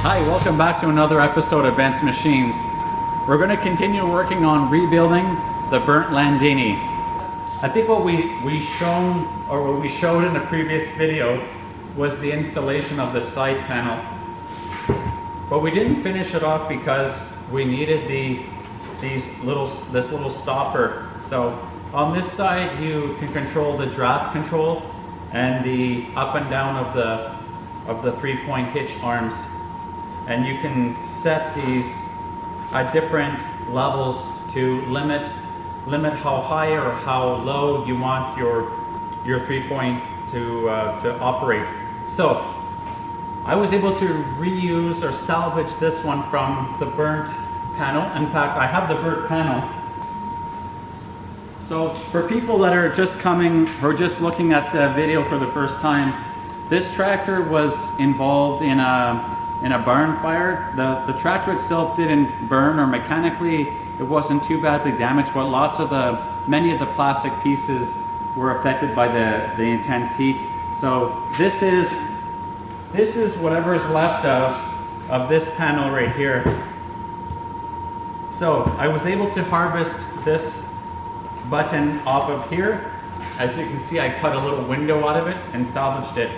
Hi, welcome back to another episode of Ben's Machines. We're going to continue working on rebuilding the Burnt Landini. I think what we showed in the previous video was the installation of the side panel. But we didn't finish it off because we needed this little stopper. So on this side you can control the draft control and the up and down of the 3-point hitch arms. And you can set these at different levels to limit how high or how low you want your 3-point to operate. So I was able to reuse or salvage this one from the burnt panel. In fact, I have the burnt panel. So for people that are just coming or just looking at the video for the first time, this tractor was involved in a barn fire. The tractor itself didn't burn, or mechanically it wasn't too badly damaged, but many of the plastic pieces were affected by the intense heat. So this is whatever is left of this panel right here. So I was able to harvest this button off of here. As you can see, I cut a little window out of it and salvaged it.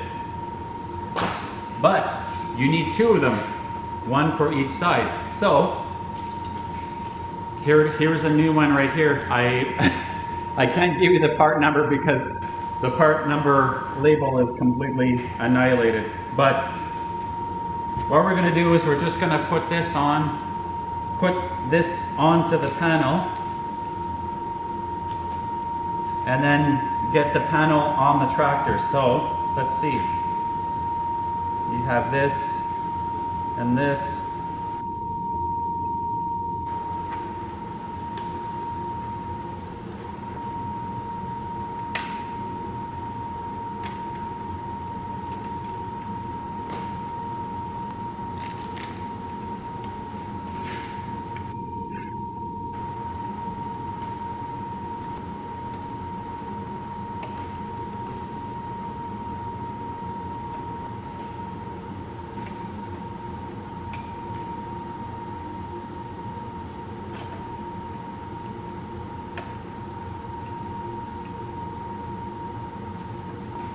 But you need 2 of them, one for each side. So here's a new one right here. I can't give you the part number because the part number label is completely annihilated. But what we're going to do is we're just going to put this onto the panel, and then get the panel on the tractor. So let's see. You have this and this.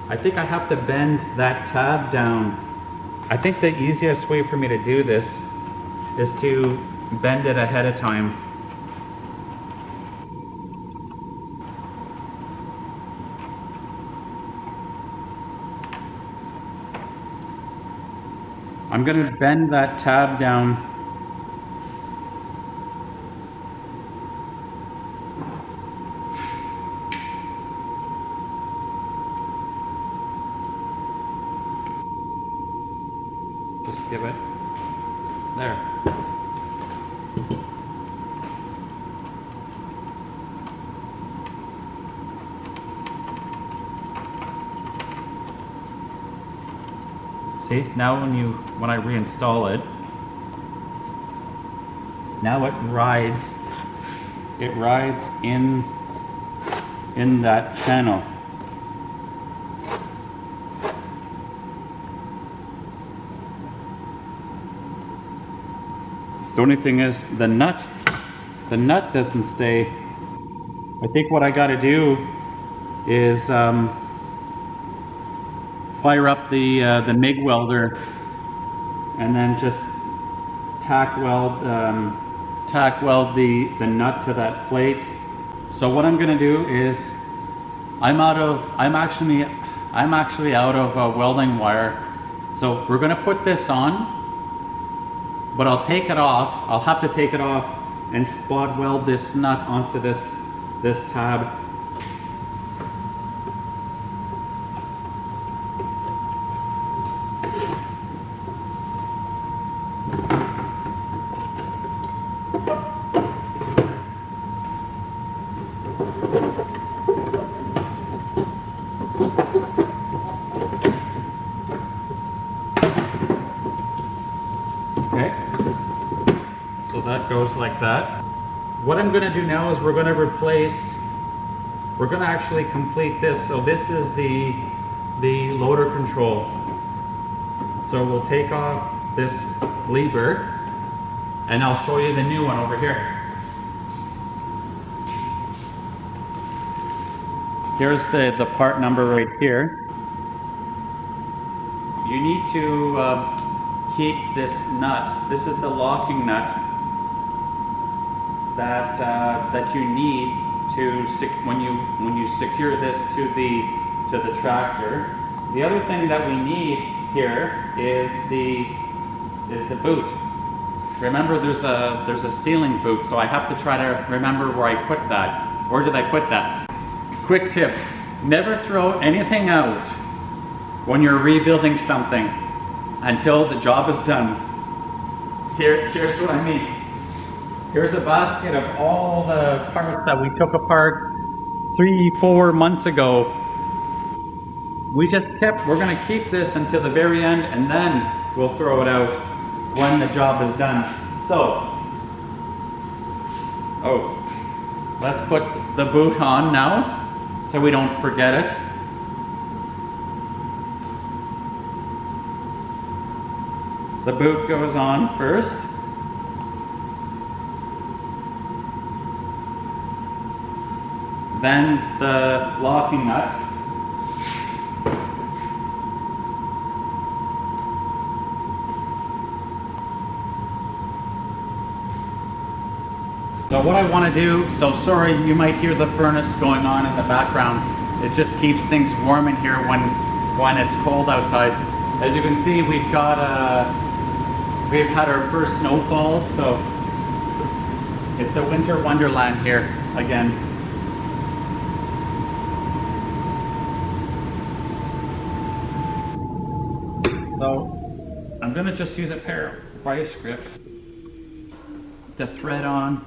I think I have to bend that tab down. I think the easiest way for me to do this is to bend it ahead of time. I'm going to bend that tab down. Just give it there. See, now when I reinstall it, now it rides in that channel. The only thing is the nut doesn't stay. I think what I got to do is fire up the MIG welder and then just tack weld the nut to that plate. So what I'm going to do is I'm actually out of welding wire. So we're going to put this on, but I'll take it off. I'll have to take it off and spot weld this nut onto this tab. Okay, so that goes like that. What I'm going to do now is we're going to actually complete this. So this is the loader control. So we'll take off this lever, and I'll show you the new one over here. Here's the part number right here. You need to keep this nut. This is the locking nut that you need to when you secure this to the tractor. The other thing that we need here is the boot. Remember, there's a ceiling boot, so I have to try to remember where I put that. Where did I put that? Quick tip: never throw anything out when you're rebuilding something until the job is done. Here's what I mean. Here's a basket of all the parts that we took apart 3-4 months ago. We're gonna keep this until the very end, and then we'll throw it out when the job is done. So, let's put the boot on now, so we don't forget it. The boot goes on first. Then the locking nut. So what I want to do, so sorry, you might hear the furnace going on in the background. It just keeps things warm in here when it's cold outside. As you can see, we've had our first snowfall, so it's a winter wonderland here again. So I'm gonna just use a pair of vice grips to thread on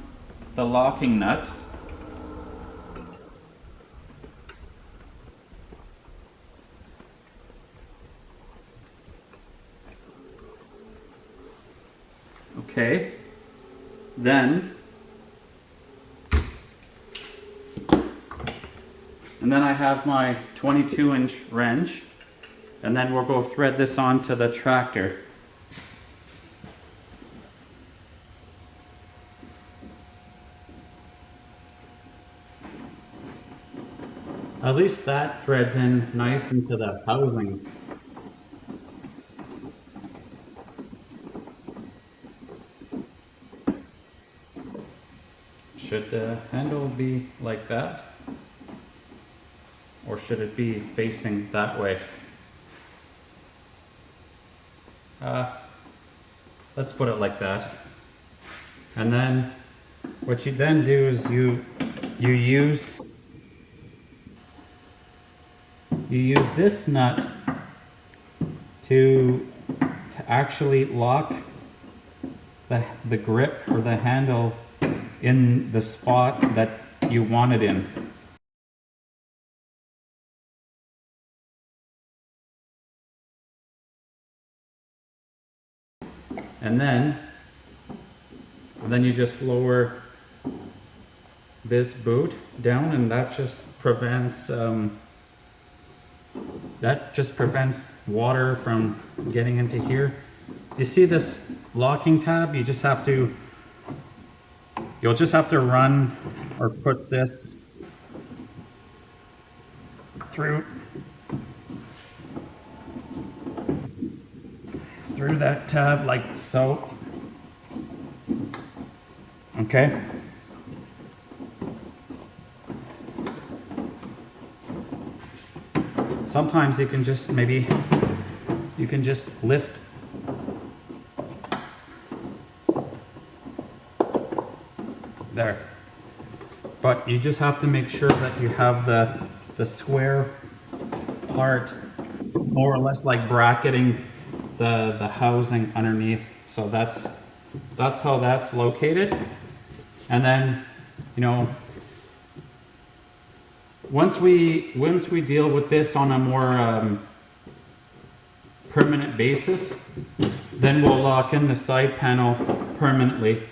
the locking nut. Okay, then I have my 22-inch wrench, and then we'll go thread this onto the tractor. At least that threads in nice into the housing. Should the handle be like that? Or should it be facing that way? Let's put it like that. And then what you then do is you use this nut to actually lock the grip or the handle in the spot that you want it in. And then you just lower this boot down, and that just prevents water from getting into here. You see this locking tab? You'll just have to run or put this through that tab like so. Okay. Sometimes you can just lift there, but you just have to make sure that you have the square part more or less like bracketing the housing underneath. So that's how that's located. And then, you know, once we deal with this on a more permanent basis, then we'll lock in the side panel permanently.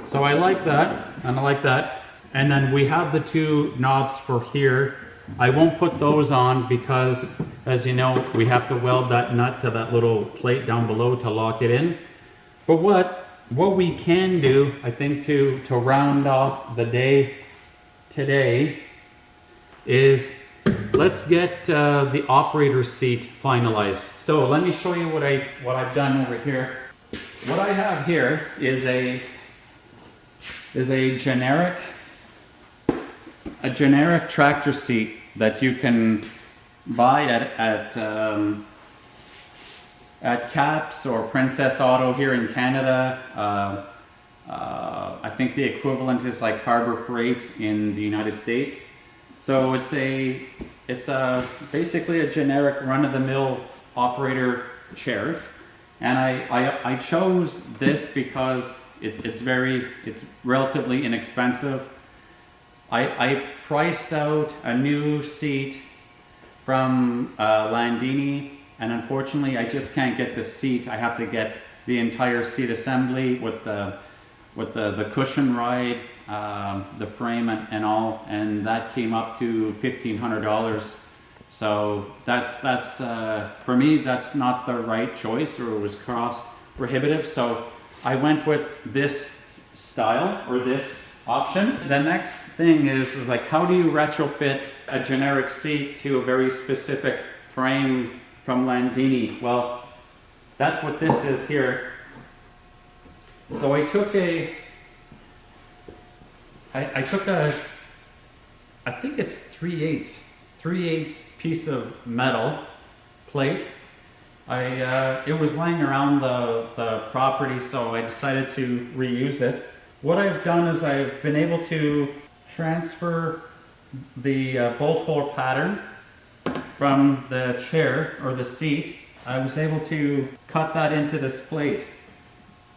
So I like that, and I like that. And then we have the two knobs for here I won't put those on because, as you know, we have to weld that nut to that little plate down below to lock it in. But what we can do, I think, to round off the day today is let's get the operator's seat finalized. So let me show you what I've done over here. What I have here is a generic tractor seat that you can buy at Caps or Princess Auto here in Canada. I think the equivalent is like Harbor Freight in the United States. So it's basically a generic run-of-the-mill operator chair, and I chose this because it's relatively inexpensive. I priced out a new seat from Landini, and unfortunately I just can't get the seat. I have to get the entire seat assembly with the cushion ride, the frame and all, and that came up to $1,500. So that's for me, that's not the right choice, or it was cost prohibitive. So I went with this style, or this option. The next thing is like, how do you retrofit a generic seat to a very specific frame from Landini? Well, that's what this is here. So I took I think it's 3/8 piece of metal plate. It was laying around the property, so I decided to reuse it. What I've done is I've been able to transfer the bolt hole pattern from the chair or the seat. I was able to cut that into this plate.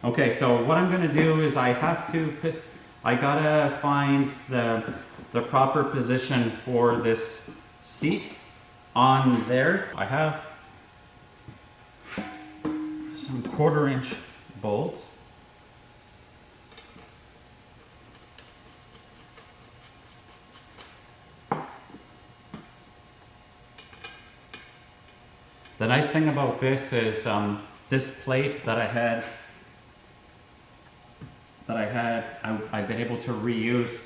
Okay, so what I'm going to do is I gotta find the proper position for this seat on there. I have some 1/4" bolts. The nice thing about this is this plate that I've been able to reuse.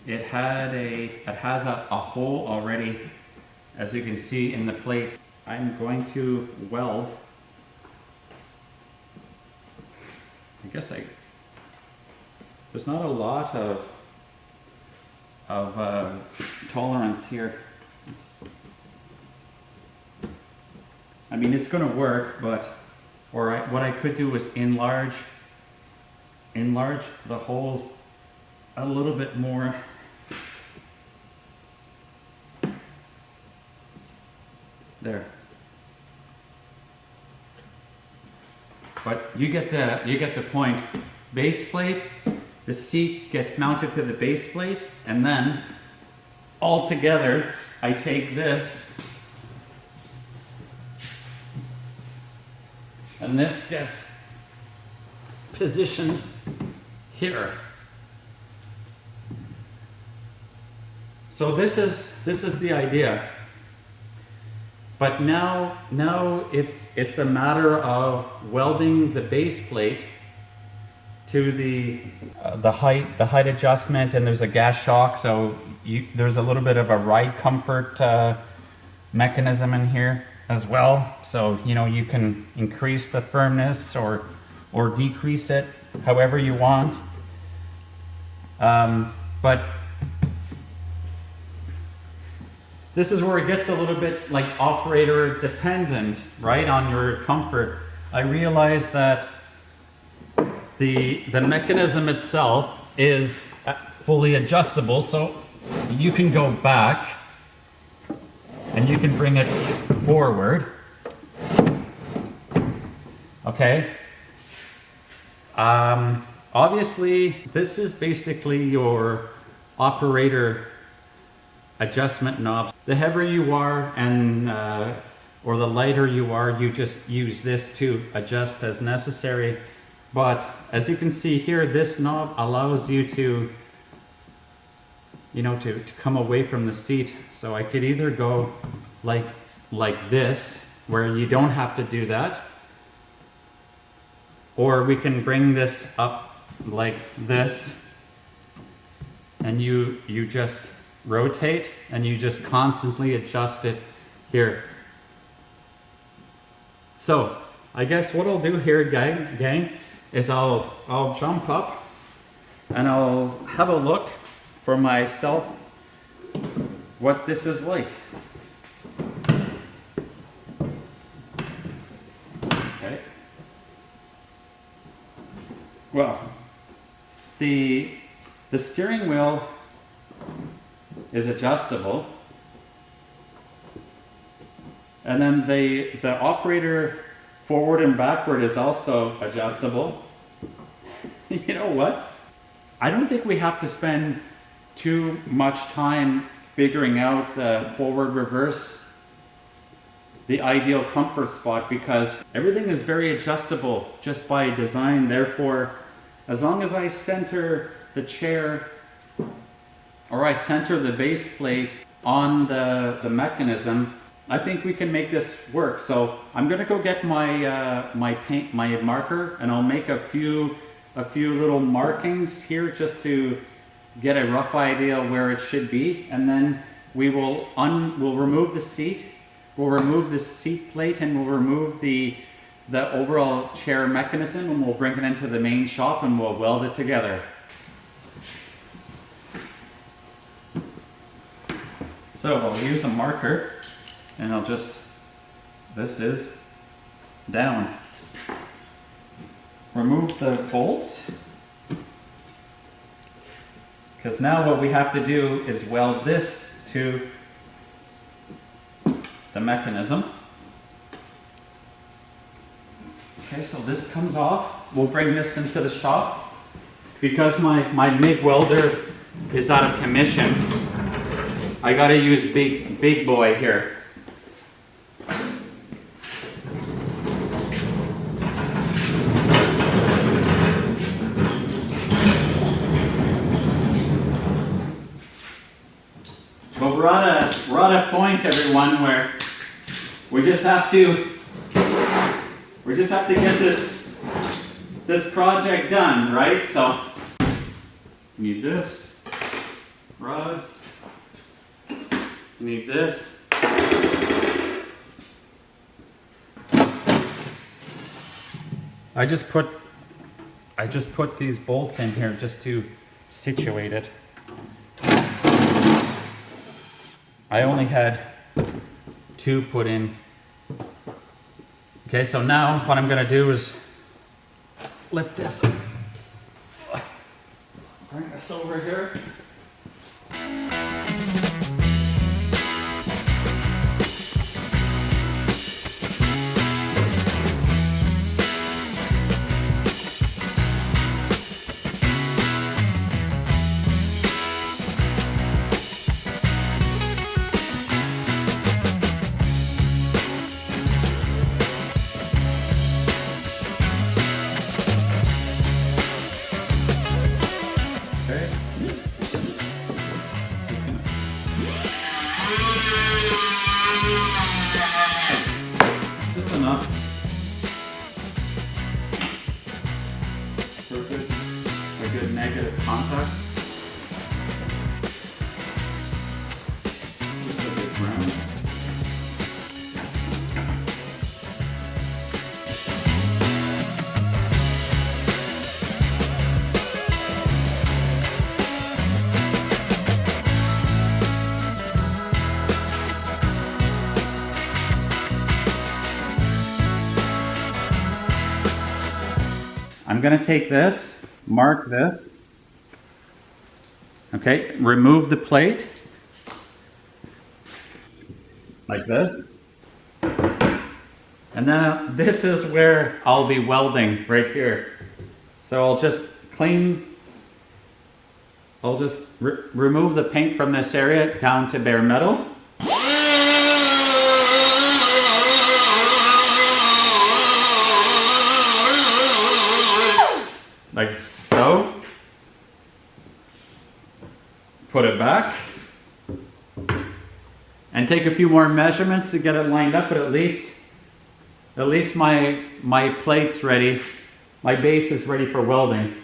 It has a hole already, as you can see in the plate. I'm going to weld. I guess there's not a lot of tolerance here. I mean, it's going to work, but what I could do is enlarge the holes a little bit more. There. But you get the point. Base plate, the seat gets mounted to the base plate, and then all together I take this, and this gets positioned here. So this is the idea. But now it's a matter of welding the base plate to the height adjustment, and there's a gas shock, so there's a little bit of a ride comfort mechanism in here as well. So you can increase the firmness or decrease it however you want. But this is where it gets a little bit like operator dependent, right, on your comfort. I realize that the mechanism itself is fully adjustable, so you can go back and you can bring it forward. Okay. Obviously, this is basically your operator adjustment knobs. The heavier you are and or the lighter you are, you just use this to adjust as necessary. But as you can see here, this knob allows you to, you know, to come away from the seat. So I could either go like this, where you don't have to do that, or we can bring this up like this, and you just rotate and you just constantly adjust it here. So I guess what I'll do here, gang, is I'll jump up and I'll have a look for myself what this is like. Okay. Well, the steering wheel is adjustable, and then the operator forward and backward is also adjustable. You know what? I don't think we have to spend too much time figuring out the forward reverse, the ideal comfort spot, because everything is very adjustable just by design. Therefore, as long as I center the chair, or I center the base plate on the mechanism, I think we can make this work. So I'm gonna go get my my marker, and I'll make a few little markings here just to get a rough idea where it should be, and then we'll remove the seat, we'll remove the seat plate, and we'll remove the overall chair mechanism, and we'll bring it into the main shop and we'll weld it together. So I'll use a marker, and I'll just, this is down. Remove the bolts, because now what we have to do is weld this to the mechanism. Okay, so this comes off. We'll bring this into the shop. Because my MIG welder is out of commission, I gotta use big boy here. But we're at a point, everyone, where we just have to get this project done, right? So need this rods. Need this. I just put these bolts in here just to situate it. I only had 2 put in. Okay, so now what I'm gonna do is lift this up. Bring this over here. Just enough for a good negative contact. Just a bit round. I'm going to take this, mark this, okay, remove the plate, like this, and then this is where I'll be welding, right here. So I'll just remove the paint from this area down to bare metal. Like so. put it back and take a few more measurements to get it lined up, but at least my plate's ready. My base is ready for welding.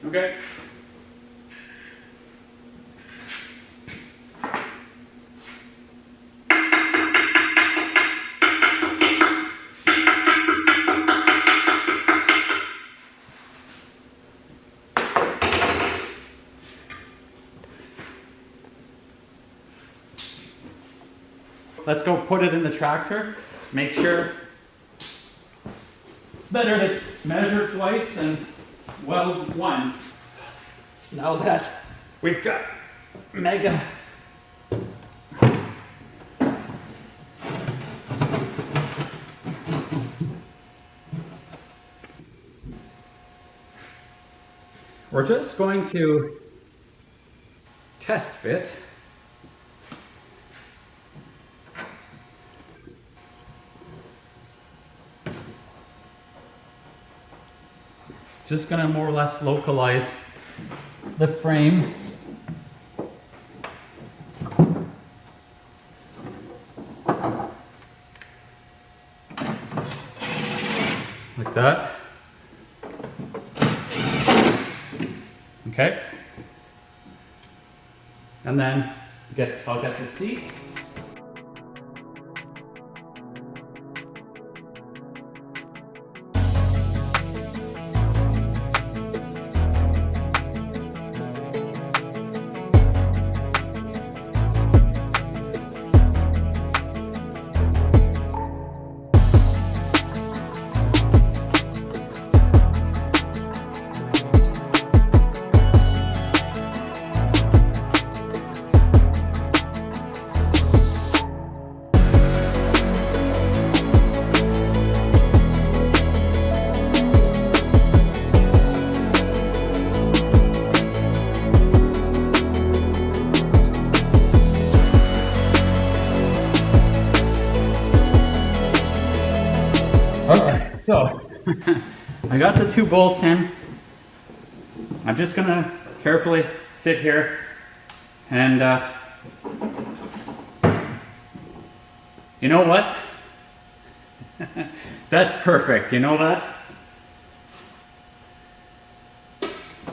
Okay. Let's go put it in the tractor. Make sure it's better to measure twice and weld once. Now that we've got mega we're just going to test fit. Just gonna more or less localize the frame. Like that. Okay. And then I'll get the seat. Okay, so I got the 2 bolts in. I'm just gonna carefully sit here and you know what? That's perfect, you know that?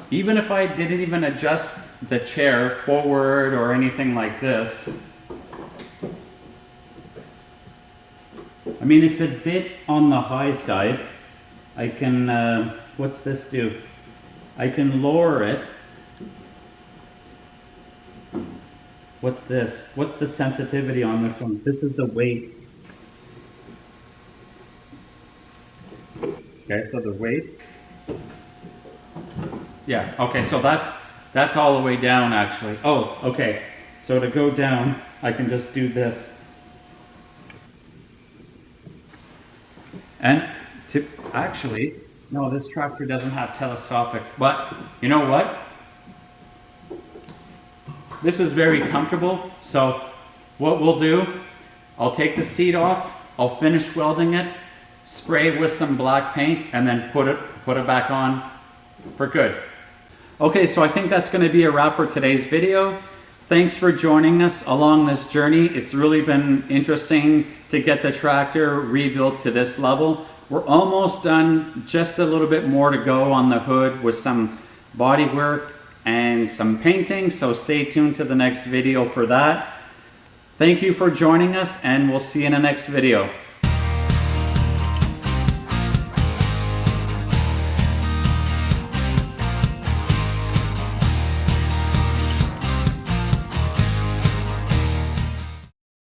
Even if I didn't even adjust the chair forward or anything like this, I mean, it's a bit on the high side. I can, what's this do? I can lower it. What's this? What's the sensitivity on this one? This is the weight. Okay, so the weight. Yeah, okay, so that's all the way down actually. Oh, okay. So to go down, I can just do this. And actually, no, this tractor doesn't have telescopic, but you know what? This is very comfortable. So what we'll do, I'll take the seat off, I'll finish welding it, spray with some black paint, and then put it back on for good. Okay, so I think that's going to be a wrap for today's video. Thanks for joining us along this journey. It's really been interesting to get the tractor rebuilt to this level. We're almost done, just a little bit more to go on the hood with some body work and some painting, so stay tuned to the next video for that. Thank you for joining us, and we'll see you in the next video.